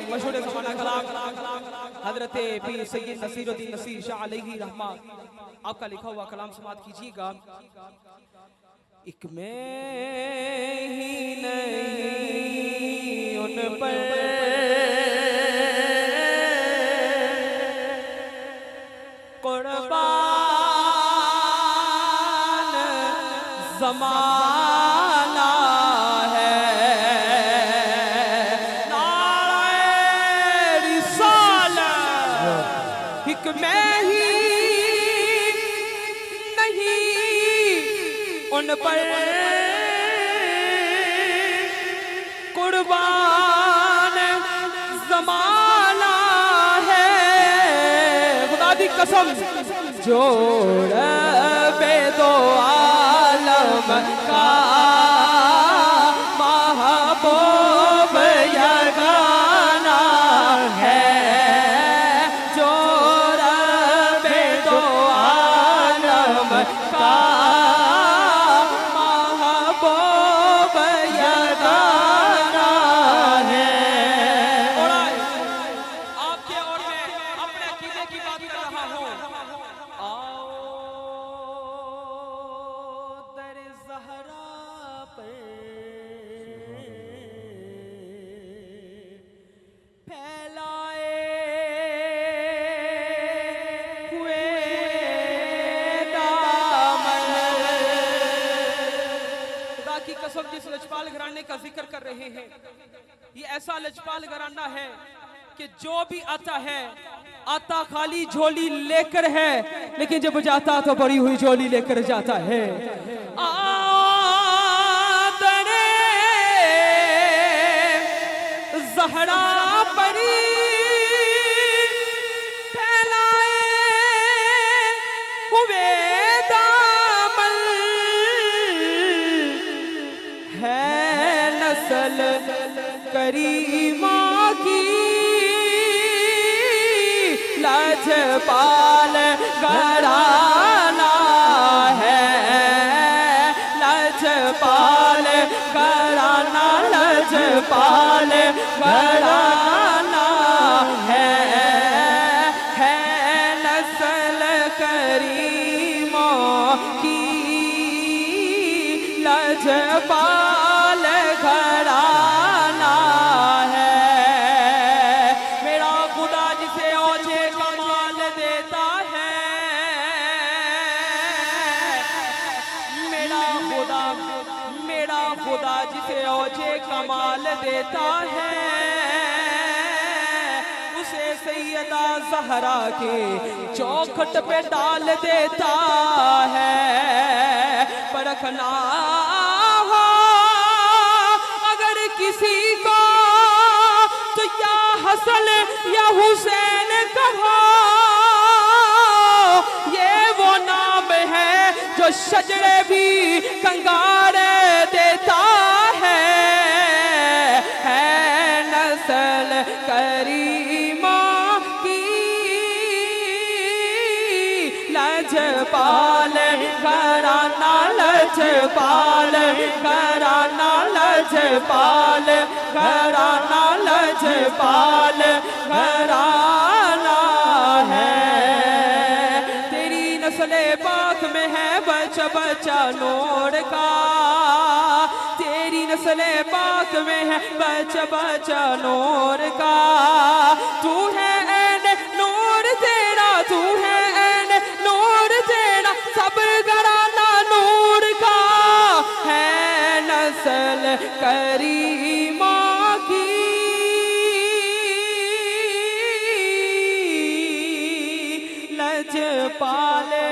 मशहूर ज़माना कलाम हजरत पीर सैयद नसीरुद्दीन नसीर शाह अलैहि रहमा, आपका लिखा हुआ कलाम समाअत कीजिएगा। एक मैं ही नहीं उन पर कुर्बान ज़माना है, नारे रिसालत एक मैं ही नहीं उन पर कुर्बान ज़माना है। खुदा दी कसम जोड़ बे दो आलम का महबूब यगाना है, जोड़ बे दो आलम का महबूब यगाना है। और आपके और मैं अपने अकीदे की बात कर रहा हूँ। आओ दर ज़हरा पे फैलाए हुए दामन। खुदा की कसम जिस लजपाल घराने का जिक्र कर रहे हैं, ये ऐसा लजपाल घराना है कि जो भी आता है आता खाली झोली लेकर है, लेकिन जब जाता तो भरी हुई झोली लेकर जाता है। आदरे ज़हरा परी फैलाए हुए दामन है, नस्ल करीमा की लजपाल घराना है, लजपाल घराना, लजपाल घराना है नस्ल करीमों की लजपाल घराना है। मेरा खुदा जिसे औजे कमाल देता है, मेरा खुदा जिसे औजे कमाल देता है, उसे सैयदा ज़हरा के चौखट पे डाल देता है। परखना हो अगर किसी को तो या हसन या हुसैन कहो, ये वो नाम है जो शजरे भी कंगार देता है नस्ल करीमा की लजपाल घराना, लजपाल घराना, लजपाल घराना, लजपाल घराना है। तेरी नस्ले पाक में है बच्चा बच्चा नूर का, तेरी नस्ले पाक में है बच्चा बच्चा नूर का। तू है ऐन नूर तेरा, तू है ऐन नूर तेरा, सब घराना नूर का है नस्ल करीमा की लजपाले